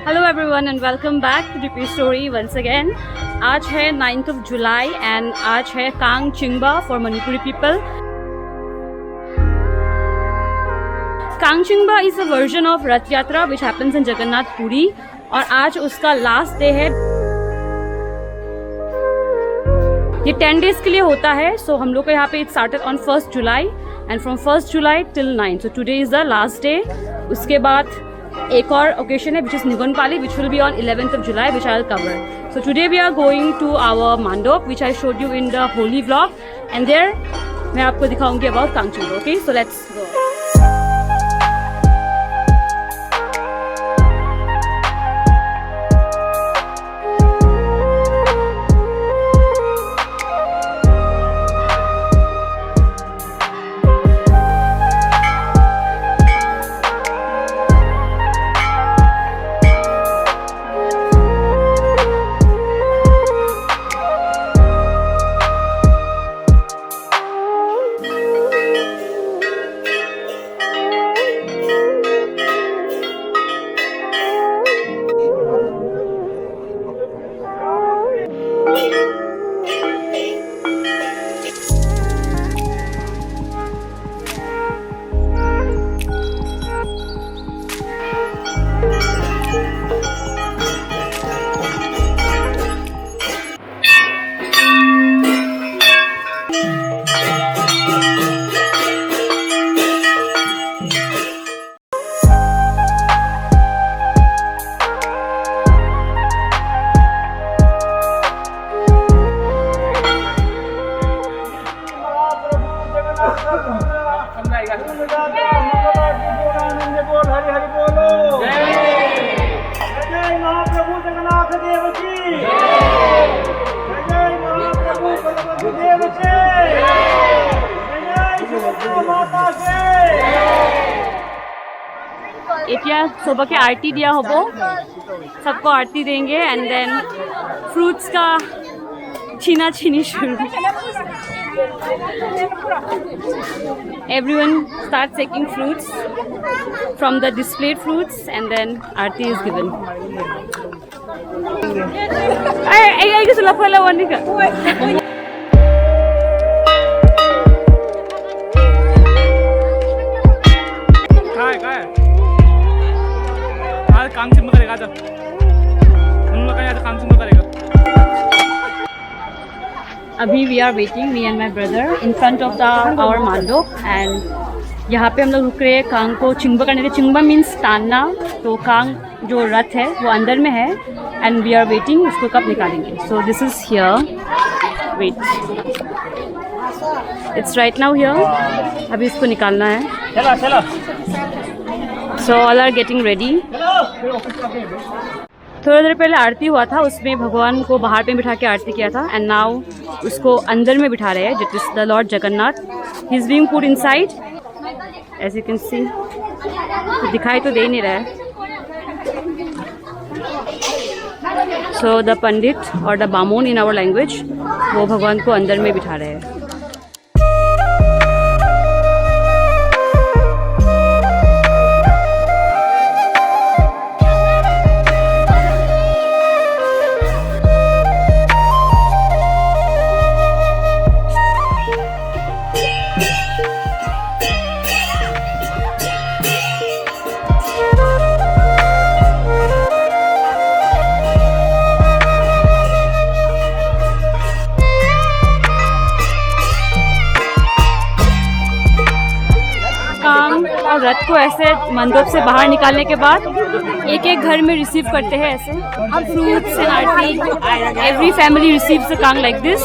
Hello everyone and welcome back to Repeat Story once again. आज है 9th of July and आज है Kang Chingba for Manipuri people. Kang Chingba is a version of Rath Yatra which happens in Jagannath Puri और आज उसका last day है. ये 10 days के लिए होता है. So हम लोग को यहाँ पे it started on 1st July and from 1st July till 9th. So today is the last day. उसके बाद एक और occasion है which is Nigonpali which will be on 11th of July which I will cover. So today we are going to our mandop which I showed you in the holy vlog and there मैं आपको दिखाऊंगी about Kang Chingba. Okay, so let's go. এতিয়া सबके आरती दिया होबो सबको आरती देंगे and then fruits का छीना छीनी शुरू. Everyone starts taking fruits from the displayed fruits and then aarti is given. Ay gusto la pala wani ka. काय आज कांग चिंगबा करेगा आज हम लोग का कांग चिंगबा करेगा. अभी we are waiting me and my brother in front of the our mandop and यहाँ पे हम लोग रुक रहे हैं कांग को चिंगबा करने के. चिंगबा मीन्स तानना. तो कांग जो रथ है वो अंदर में है एंड वी आर वेटिंग उसको कब निकालेंगे. So this is here. Wait, it's right now here. अभी इसको निकालना है. चला चला. So all are getting ready. थोड़ा देर पहले आरती हुआ था उसमें भगवान को बाहर पे बिठा के आरती किया था एंड नाउ उसको अंदर में बिठा रहे हैं it is the lord Jagannath. He is being put inside as you can see. दिखाई तो दे नहीं रहा है. सो द पंडित और the Bamon in our language वो भगवान को अंदर में बिठा रहे हैं. और रथ को ऐसे मंडप से बाहर निकालने के बाद एक एक घर में रिसीव करते हैं ऐसे fruits and aarti. Every family receives the Kang like this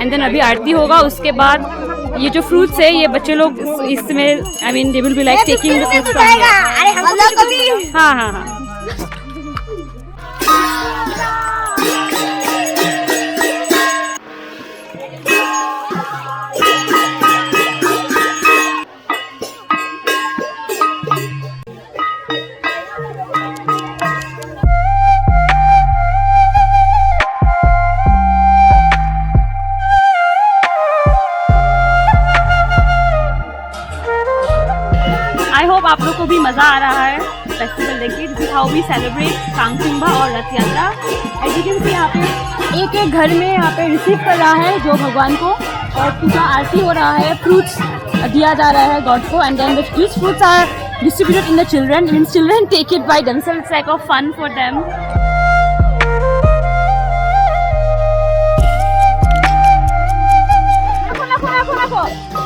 and then अभी आरती होगा. उसके बाद ये जो फ्रूट्स है ये बच्चे लोग इसमें I mean they will be like taking the fruits from here. हाँ हाँ हाँ. आप लोग को भी मज़ा आ रहा है. फेस्टिवल देखिए। This is how we celebrate Kangchingba और रथ यात्रा। एज यू कैन सी यहाँ पे एक एक घर में यहाँ पे रिसीव कर रहा है जो भगवान को, और पूजा आरती हो रहा है, फ्रूट्स दिया जा रहा है गॉड को, and then this fruits are distributed in the children, and children take it by themselves. It's like a fun for them.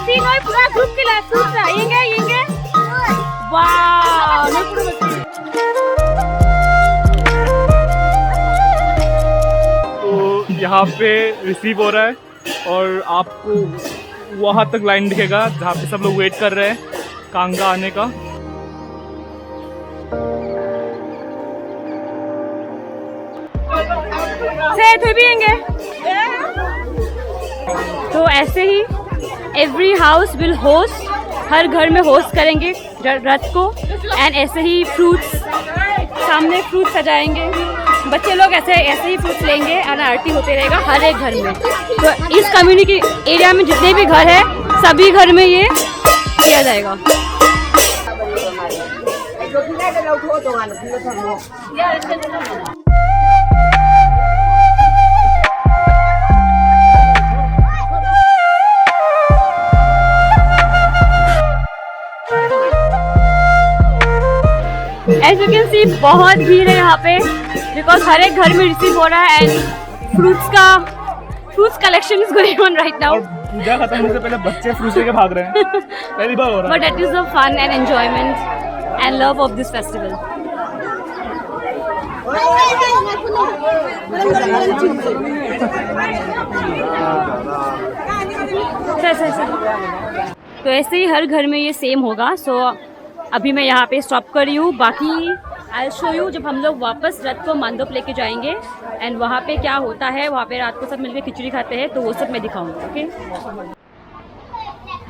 See, no, pura group ke liye fruits आएंगे. Wow, तो यहाँ पे receive हो रहा है और आपको वहाँ तक लाइन दिखेगा जहाँ पे सब लोग वेट कर रहे हैं कांगा आने का। तो ऐसे ही एवरी हाउस विल होस्ट, हर घर में होस्ट करेंगे रथ को, एंड ऐसे ही फ्रूट्स सामने फ्रूट्स सजाएंगे, बच्चे लोग ऐसे ही फ्रूट्स लेंगे और आरती होते रहेगा हर एक घर में। तो इस कम्युनिटी एरिया में जितने भी घर है सभी घर में ये किया जाएगा। As you can see, बहुत भीड़ है यहाँ पे, बिकॉज हर एक घर में रिसीव हो रहा है, and fruits collection is going on right now. और पूजा खत्म होने से पहले बच्चे फ्रूट्स लेके भाग रहे हैं। पहली बार हो रहा है। But that is the fun and enjoyment and love of this festival. तो ऐसे ही हर घर में ये सेम होगा। सो अभी मैं यहाँ पे स्टॉप कर रही हूँ, बाकी आई शो यू जब हम लोग वापस रथ को मांडव लेके जाएंगे, एंड वहाँ पे क्या होता है, वहाँ पे रात को सब मिलकर खिचड़ी खाते हैं, तो वो सब मैं दिखाऊंगी। ओके,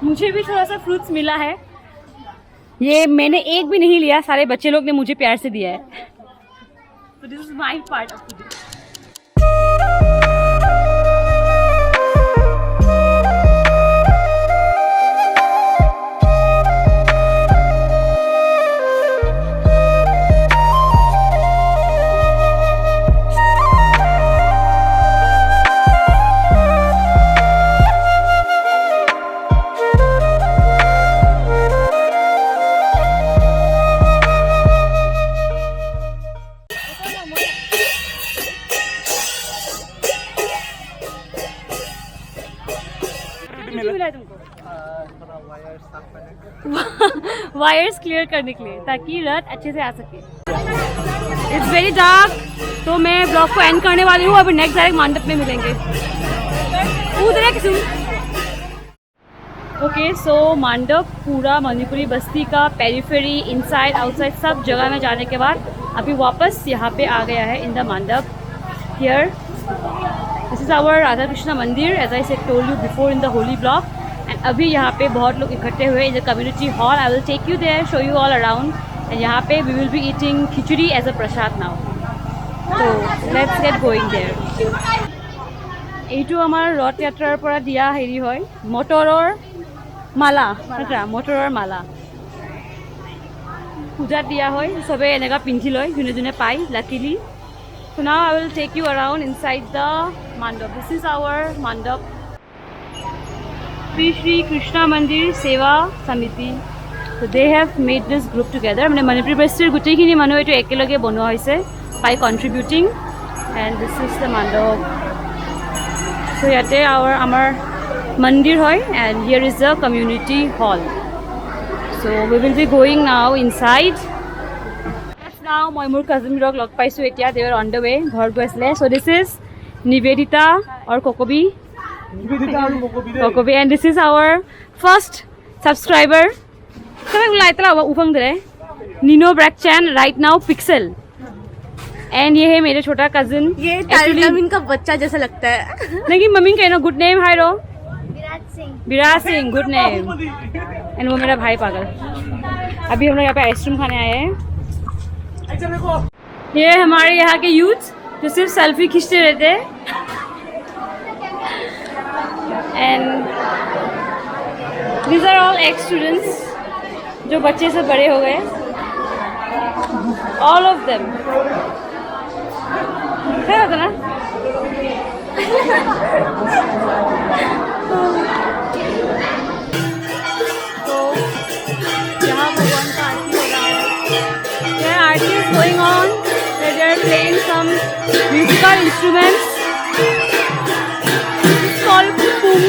मुझे भी थोड़ा सा फ्रूट्स मिला है, ये मैंने एक भी नहीं लिया, सारे बच्चे लोग ने मुझे प्यार से दिया है। So this is my part of the day. मिला है तुमको? वायर्स क्लियर करने के लिए, ताकि रथ अच्छे से आ सके। इट्स वेरी डार्क, तो मैं ब्लॉग को एंड करने वाली हूँ। अभी नेक्स्ट डायरेक्ट मंडप में मिलेंगे। ओके, सो मंडप पूरा मणिपुरी बस्ती का पेरिफेरी, इनसाइड आउटसाइड सब जगह में जाने के बाद अभी वापस यहाँ पे आ गया है in the mandap. Here this is our Radha Krishna mandir, as I said told you before in the Holi blog. And अभी यहाँ पे बहुत लोग इकट्ठे हुए in the community hall. I will take you there, show you all around. And यहाँ पे we will be eating khichdi as a prasad now. तो लेट्स गेट गोइंग देयर। এইটো আমাৰ ৰথ যাত্ৰাৰ পৰা দিয়া হেৰি হয়, মটৰৰ মালা, মটৰৰ মালা পূজাত দিয়া হয়, চবে এনেকুৱা পিন্ধি লয়, যোনে যোনে পায় luckily. So now I will take you around inside the mandap. This is our mandap. Shri Krishna Mandir Seva Samiti. So they have made this group together. মানে মণিপুৰী বস্তিৰ গোটেইখিনি মানুহ এইটো একেলগে বনোৱা হৈছে by contributing, and this is the mandap. So ইয়াতে আমাৰ মন্দিৰ হয়, and here is the community hall. So we will be going now inside. Now মই মোৰ কাজিনবোৰক লগ পাইছোঁ এতিয়া, they are on the way, ঘৰ গৈ আছিলে। So this is Nivedita or Kokobi, and this is our first subscriber. Sabay ulaitala upang dire Nino Brakchan, right now Pixel, and ये है मेरे छोटा कजिन। ये तारिक का बच्चा जैसा लगता है। नहीं, मम्मी का ना गुड नेम हाय रो Viraj Singh, good name. And वो मेरा भाई पागल। अभी हम लोग यहाँ पे आइसक्रीम खाने आए हैं। ये हमारे यहाँ के यूथ जो सिर्फ सेल्फी खींचते रहते हैं, and these are all ex students जो बच्चे से बड़े हो गए। All of them. क्या होता ना? तो यहाँ भगवान का आरती हो रहा है. There Aarti is going on. They are playing some musical instruments. It's called pung.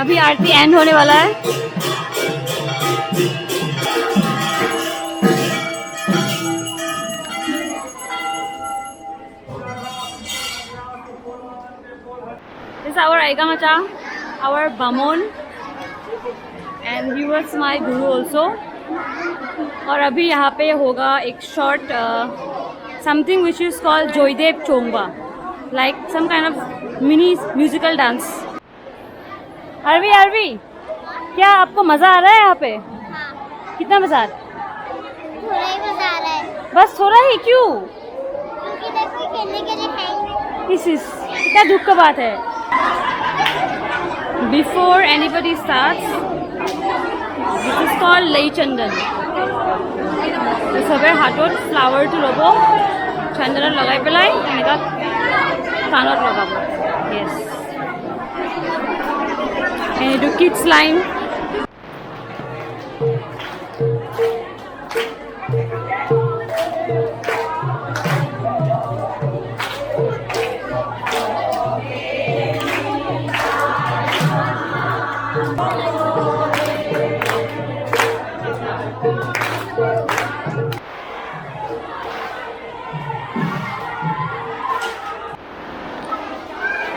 अभी आरती एंड होने वाला है. This is our Aiga Macha, our Bamon, and he was my guru also. और अभी यहाँ पे होगा एक short something which is called Joydev Chongba, like some kind of mini musical dance. अरवी क्या आपको मज़ा आ रहा है यहाँ पे? हाँ, कितना मज़ा आ रहा थोड़ा ही मजा आ रहा है है? बस थोड़ा ही क्यों? क्योंकि इधर कोई खेलने के लिए है ही नहीं। इस क्या दुख का बात है. Before anybody starts, this is called Lai Chandan. तो सबे हाथों फ्लावर टू लबो चंदन लगाई पेलाई এনেকা কাণত লগাব. Yes. And do kids line.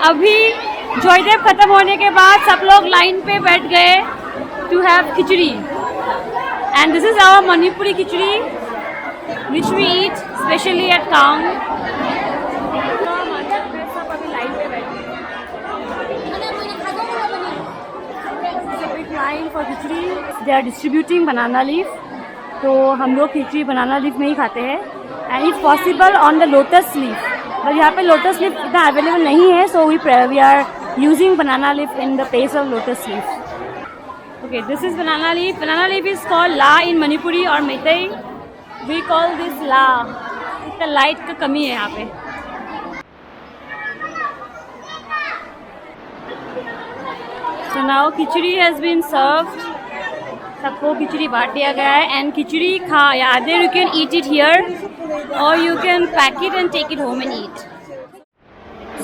अभी जयदेव खत्म होने के बाद सब लोग लाइन पे बैठ गए to have khichdi. And this is our Manipuri khichdi which we eat specially at Kang. सब अभी लाइन पे बैठे line for khichdi. They are distributing banana leaf. तो हम लोग खिचड़ी बनाना लीफ में ही खाते हैं. And if possible on the lotus leaf. पर यहाँ पे लोटस लीफ इतना अवेलेबल नहीं है, so we are using banana leaf in the place of lotus leaf. Okay, this is banana leaf. Banana leaf is called la in Manipuri और Meitei we call this la. इतना light का कमी है यहाँ पे. So now khichdi has been served. सबको खिचड़ी बांट दिया गया है. एंड खिचड़ी खा या other you can eat it here और you can pack it and take it home and eat.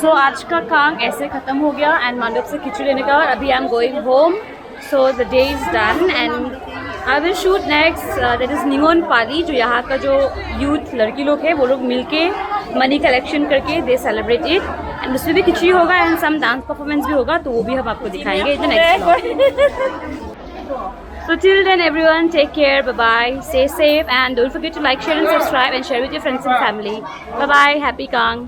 So आज का कांग ऐसे ख़त्म हो गया एंड मंडप से खिचड़ी लेने का. और अभी I am going home. So the day is done and I will shoot next. That is Nigon Pali. जो यहाँ का जो यूथ लड़की लोग है वो लोग मिलके मनी कलेक्शन करके दे सेलिब्रेट इट. एंड उसमें भी खिचड़ी होगा एंड सम डांस परफॉर्मेंस भी होगा. तो वो भी हम आपको दिखाएंगे in the next. So till then everyone, take care, bye bye, stay safe and don't forget to like, share and subscribe and share with your friends and family. Bye bye, happy Kang.